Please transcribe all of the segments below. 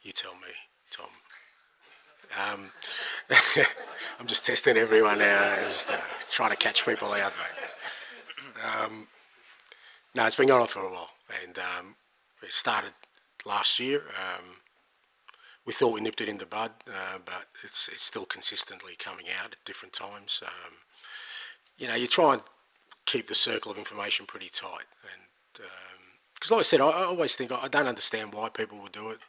You tell me, Tom. I'm just testing everyone now, just trying to catch people out, mate. No, it's been going on for a while, and it started last year. We thought we nipped it in the bud, but it's still consistently coming out at different times. You try and keep the circle of information pretty tight, and because, like I said, I always think I don't understand why people would do it,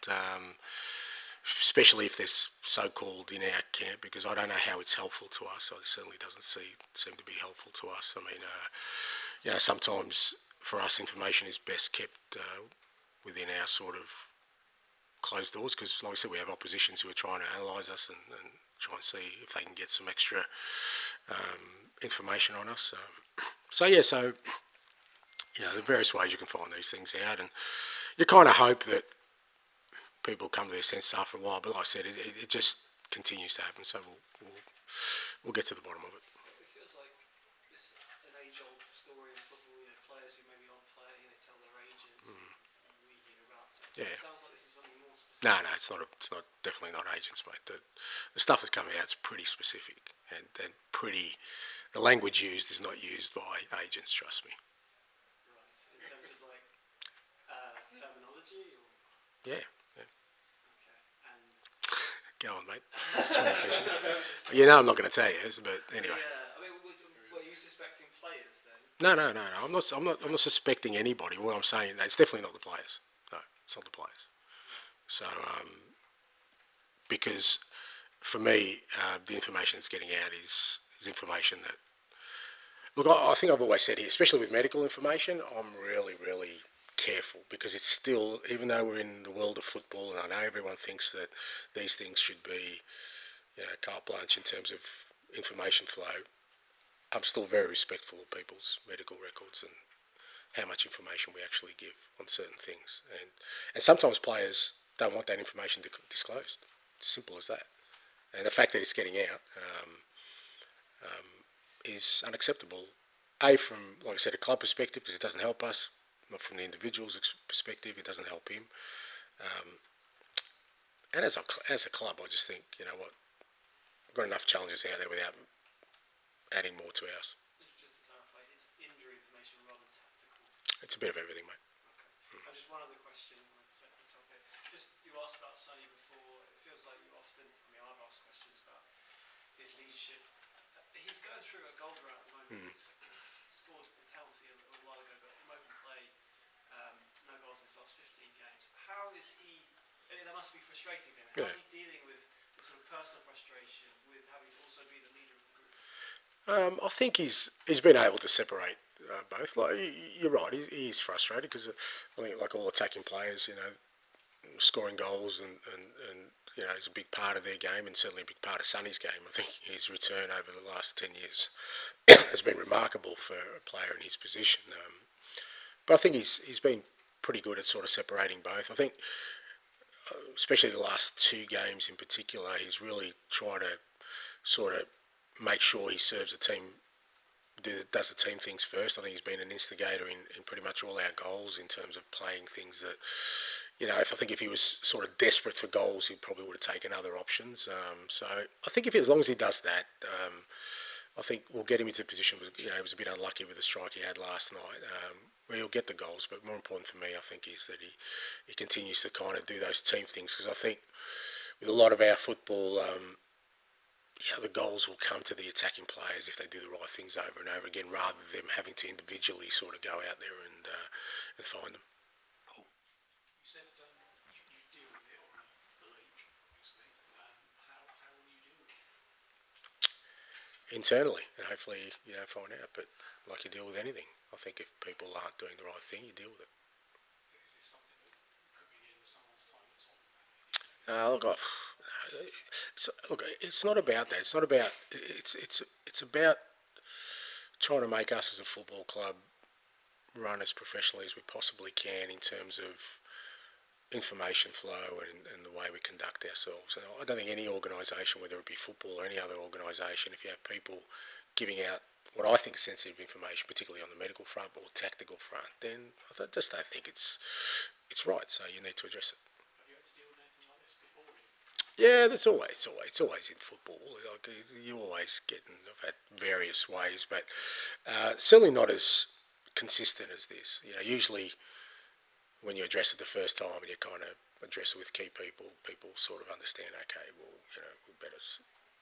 especially if they're so-called in our camp, because I don't know how it's helpful to us. It certainly doesn't seem to be helpful to us. I mean, sometimes for us, information is best kept within our sort of closed doors, because, like I said, we have oppositions who are trying to analyse us and try and see if they can get some extra information on us. So there are various ways you can find these things out, and you kind of hope that people come to their senses after a while. But like I said, it just continues to happen. So we'll get to the bottom of it. It feels like this an age-old story in football. Players who maybe aren't playing, they tell their agents. And we hear about something. Yeah. It sounds like this is something more specific. No, it's not. It's not. Definitely not agents, mate. The stuff that's coming out is pretty specific and pretty. The language used is not used by agents. Trust me. Right. In terms of like terminology, or Yeah. okay, and go on, mate. I'm not going to tell you, but anyway. yeah, I mean, what are you suspecting players then? No. I'm not suspecting anybody. What I'm saying, it's definitely not the players. No, it's not the players. So, because for me, the information that's getting out is information that. Look, I think I've always said here, especially with medical information, I'm really, really careful, because it's still, even though we're in the world of football, and I know everyone thinks that these things should be, carte blanche in terms of information flow, I'm still very respectful of people's medical records and how much information we actually give on certain things. And sometimes players don't want that information disclosed. It's simple as that. And the fact that it's getting out is unacceptable. From, like I said, a club perspective, because it doesn't help us. Not from the individual's perspective, it doesn't help him. And as a club, I just think, you know what, we've got enough challenges out there without adding more to ours. Just to clarify, it's injury information rather than tactical. It's a bit of everything, mate. Okay. And just one other question on a separate topic. Just, you asked about Sonny before. It feels like you often, I've asked questions about his leadership. He's going through a gold drought at the moment. He's scored a penalty a while ago, but from open play, no goals in his last 15 games. How is he? That must be frustrating for him. How is he dealing with the sort of personal frustration with having to also be the leader of the group? I think he's been able to separate both. Like, you're right, he's frustrated, because I think, like all attacking players, scoring goals and is a big part of their game, and certainly a big part of Sonny's game. I think his return over the last 10 years has been remarkable for a player in his position. But I think he's been pretty good at sort of separating both. I think, especially the last 2 games in particular, he's really tried to sort of make sure he serves the team, does the team things first. I think he's been an instigator in pretty much all our goals, in terms of playing things that, if he was sort of desperate for goals, he probably would have taken other options. So I think as long as he does that, I think we'll get him into a position where, he was a bit unlucky with the strike he had last night, where he'll get the goals. But more important for me, I think, is that he continues to kind of do those team things, because I think with a lot of our football, the goals will come to the attacking players if they do the right things over and over again, rather than them having to individually sort of go out there and find them. You said you deal with it on the league, obviously. How will you deal with it? Internally, and hopefully you don't find out. But like you deal with anything, I think if people aren't doing the right thing, you deal with it. Is this something that could be the end of someone's time at all? It's not about that. It's not about. It's about trying to make us as a football club run as professionally as we possibly can in terms of information flow and the way we conduct ourselves. And I don't think any organisation, whether it be football or any other organisation, if you have people giving out what I think is sensitive information, particularly on the medical front or tactical front, then I just don't think it's right. So you need to address it. Have you had to deal with anything like this Yeah, that's always, it's always in football. Like you always get in that various ways, but certainly not as consistent as this. You know, usually when you address it the first time and you kind of address it with key people, people sort of understand. Okay, well, you know, we better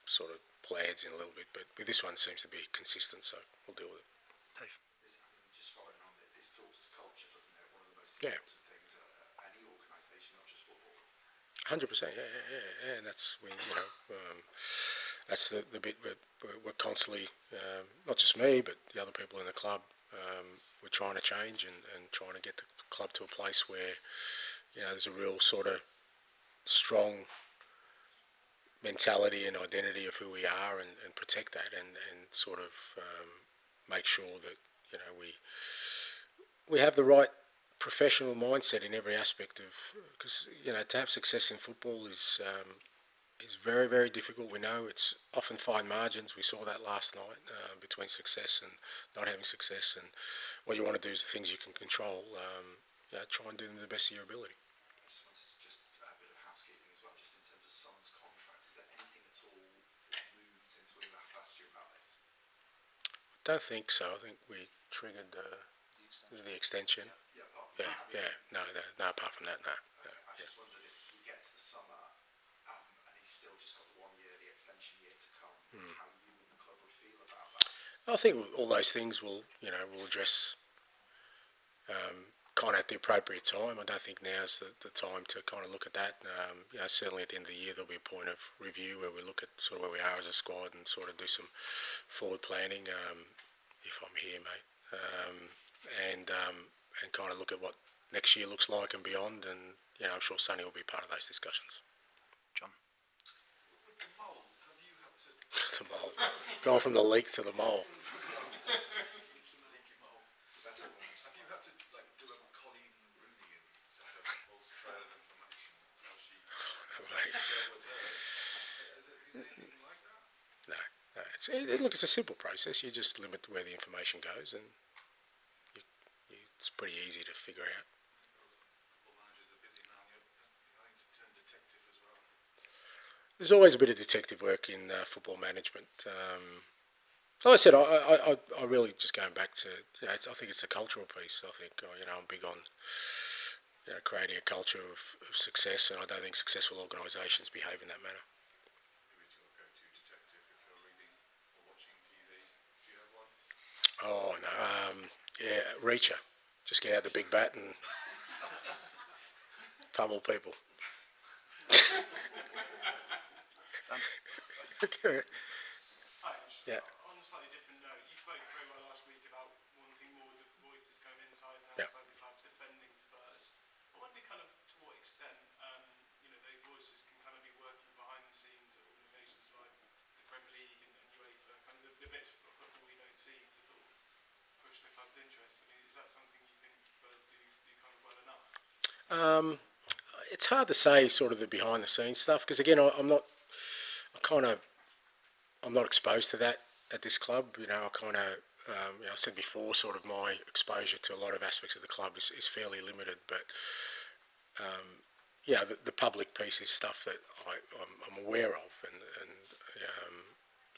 sort of play heads in a little bit. But with this one, seems to be consistent, so we'll deal with it. This, I mean, just following on, this talks to culture, doesn't it? One of the most Yeah. important things any organisation, not just football. 100%, yeah, and that's that's the bit we're constantly, not just me, but the other people in the club, we're trying to change and trying to get the club to a place where, you know, there's a real sort of strong mentality and identity of who we are and protect that and sort of make sure that, you know, we have the right professional mindset in every aspect of, because, you know, to have success in football is very, very difficult. We know it's often fine margins. We saw that last night between success and not having success. And what you want to do is the things you can control. You know, try and do them to the best of your ability. I just wanted to just a bit of housekeeping as well, just in terms of Son's contracts. Is there anything at all that's moved since we last asked you about this? Don't think so. I think we triggered the extension. Yeah, apart from that, Yeah. No. Apart from that, no. okay, I just wondered if we get to the summer and he's still just got the 1 year, the extension year to come, how you and the club would feel about that. I think all those things we'll address kind of at the appropriate time. I don't think now's the time to kind of look at that. You know, certainly at the end of the year there'll be a point of review where we look at sort of where we are as a squad and sort of do some forward planning. If I'm here, mate, and kind of look at what next year looks like and beyond. And you know, I'm sure Sonny will be part of those discussions. John? With the mole, have you had to... The mole, going from the leak to the mole. Better one. Have you had to like do a Colleen Rooney and set a false trail of information? That's how she Right. dealt with her. Has it been anything like that? No. Look, it's a simple process. You just limit where the information goes, and it's pretty easy to figure out. Football managers are busy now. You're having to turn detective as well. There's always a bit of detective work in football management. Like I said, I really just going back to, you know, I think it's a cultural piece. I think, you know, I'm big on, you know, creating a culture of success, and I don't think successful organisations behave in that manner. Who is your go-to detective if you're reading or watching TV? Do you have one? Oh no, yeah, Reacher. Just get out the big bat and pummel people. Okay. Hi, Ange. Yeah. On a slightly different note, you spoke very well last week about wanting more of the voices kind of inside and Yeah. outside the club defending Spurs. I wonder kind of to what extent, you know, those voices can kind of be working behind the scenes at organisations like the Premier League and UEFA, kind of the bits of football we don't see to sort of push the club's interest. I mean, is that something you think Spurs do kind of well enough? It's hard to say sort of the behind the scenes stuff because again, I'm not exposed to that at this club. You know, you know, I said before, sort of my exposure to a lot of aspects of the club is fairly limited. But yeah, the public piece is stuff that I'm aware of, and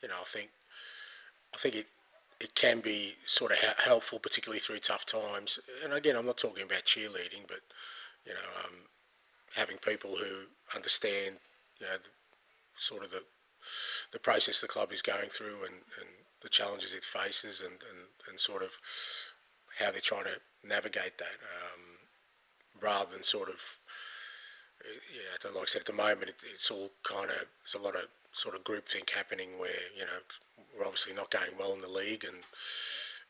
you know, I think it can be sort of helpful, particularly through tough times. And again, I'm not talking about cheerleading, but you know, having people who understand, you know, sort of the process the club is going through and the challenges it faces and sort of how they're trying to navigate that, rather than sort of, yeah, like I said, at the moment it's all kind of, there's a lot of sort of groupthink happening where, you know, we're obviously not going well in the league, and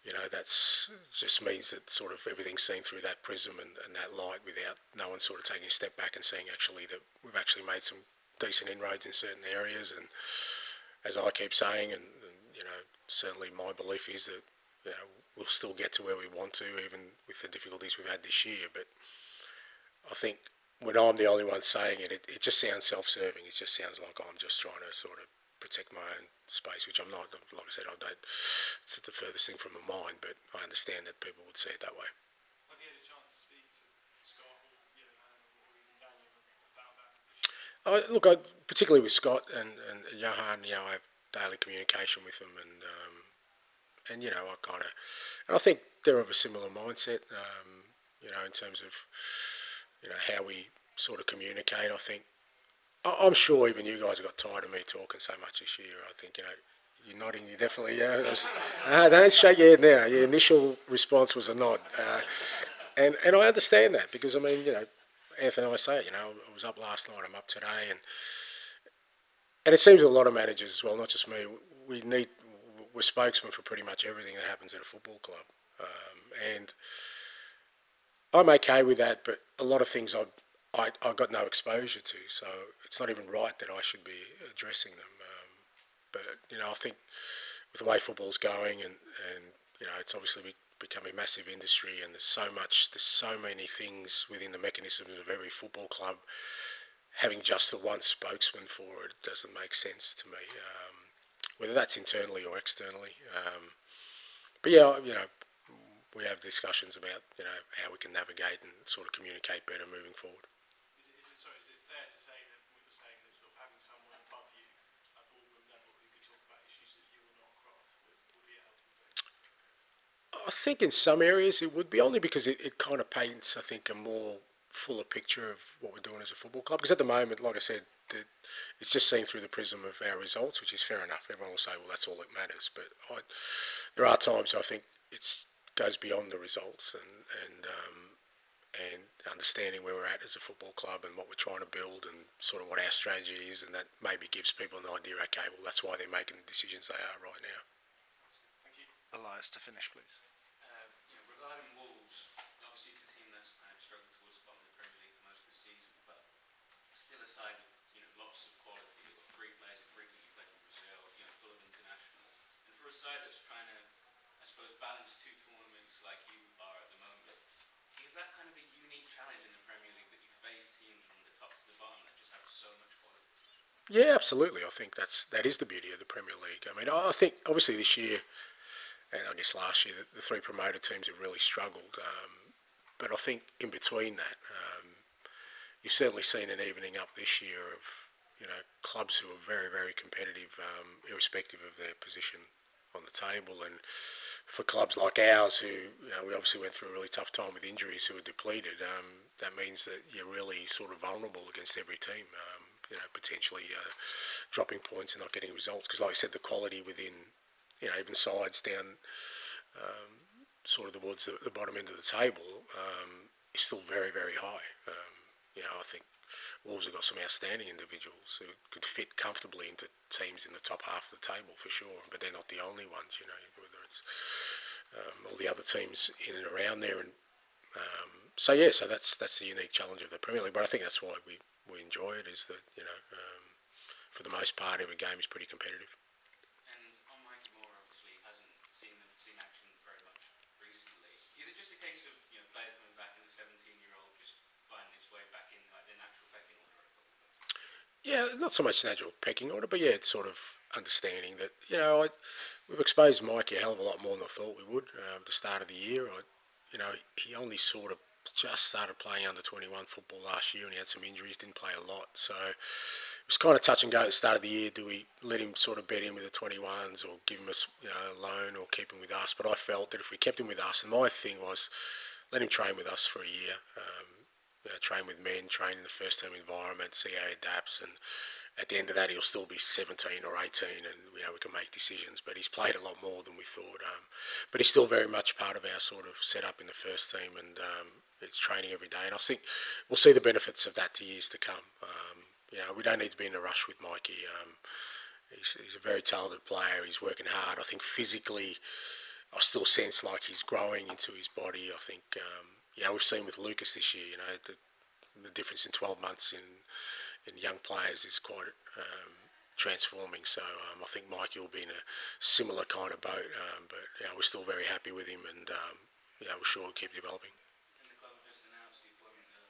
you know, that's just means that sort of everything's seen through that prism and that light without no one sort of taking a step back and seeing actually that we've actually made some decent inroads in certain areas. And as I keep saying, and you know, certainly my belief is that, you know, we'll still get to where we want to, even with the difficulties we've had this year. But I think when I'm the only one saying it, it just sounds self-serving. It just sounds like I'm just trying to sort of protect my own space, which I'm not. Like I said, I don't. It's the furthest thing from my mind, but I understand that people would see it that way. Have you had a chance to speak to Scott or Johan or even Daniel about that? Look, particularly with Scott and Johan, I have daily communication with them, and I kind of, and I think they're of a similar mindset, in terms of, how we sort of communicate. I think, I'm sure even you guys got tired of me talking so much this year. I think, you're nodding, you definitely, don't shake your head now. Your initial response was a nod. And I understand that because, I mean, Anthony and I say, I was up last night, I'm up today, and it seems a lot of managers as well, not just me. We're spokesmen for pretty much everything that happens at a football club, and I'm okay with that. But a lot of things I got no exposure to, so it's not even right that I should be addressing them. But I think with the way football's going, and it's obviously becoming a massive industry, and there's so many things within the mechanisms of every football club. Having just the one spokesman for it doesn't make sense to me, whether that's internally or externally. But yeah, we have discussions about how we can navigate and sort of communicate better moving forward. Is it fair to say that we were saying that sort of having someone above you at boardroom level who could talk about issues that you will not cross would be a helpful thing? I think in some areas it would be, only because it kind of paints, I think, a more fuller picture of what we're doing as a football club. Because at the moment, like I said, it's just seen through the prism of our results, which is fair enough. Everyone will say, well, that's all that matters. But there are times I think it goes beyond the results, and understanding where we're at as a football club and what we're trying to build and sort of what our strategy is, and that maybe gives people an idea, okay, well, that's why they're making the decisions they are right now. Thank you. Elias, to finish, please. Regarding Wolves, obviously it's a team that's kind of struggled towards the bottom of the Premier League for most of the season, but still aside, lots of quality. They've got three players who frequently play for Brazil, full of international. And for a side that's trying to, I suppose, balance two tournaments like you are at the moment, is that kind of a unique challenge in the Premier League that you face teams from the top to the bottom that just have so much quality? Yeah, absolutely. I think that is the beauty of the Premier League. I mean, I think obviously this year, and I guess last year, the three promoted teams have really struggled. But I think in between that, you've certainly seen an evening up this year of clubs who are very, very competitive, irrespective of their position on the table. And for clubs like ours, who we obviously went through a really tough time with injuries, who are depleted, that means that you're really sort of vulnerable against every team. Potentially dropping points and not getting results. Because, like I said, the quality within even sides down sort of towards the bottom end of the table is still very, very high. I think Wolves have got some outstanding individuals who could fit comfortably into teams in the top half of the table for sure, but they're not the only ones. Whether it's all the other teams in and around there, and so that's the unique challenge of the Premier League. But I think that's why we enjoy it, is that for the most part every game is pretty competitive. And on Mikey Moore, obviously, hasn't seen action very much recently. Is it just a case of players coming back and the 17-year-old just finding its way back in like the natural pecking order? Yeah, not so much natural pecking order, but yeah, it's sort of understanding that we've exposed Mikey a hell of a lot more than I thought we would at the start of the year. He only sort of just started playing under 21 football last year, and he had some injuries, didn't play a lot, so it was kind of touch and go at the start of the year. Do we let him sort of bet in with the 21s, or give him a loan, or keep him with us? But I felt that if we kept him with us, and my thing was let him train with us for a year, train with men, train in the first team environment, see how he adapts, and at the end of that he'll still be 17 or 18, and we can make decisions. But he's played a lot more than we thought, but he's still very much part of our sort of setup in the first team, and it's training every day, and I think we'll see the benefits of that to years to come. We don't need to be in a rush with Mikey. He's a very talented player. He's working hard. I think physically I still sense like he's growing into his body. I think we've seen with Lucas this year, the difference in 12 months in young players is quite transforming. So I think Mikey will be in a similar kind of boat, but we're still very happy with him, and we're sure he'll keep developing.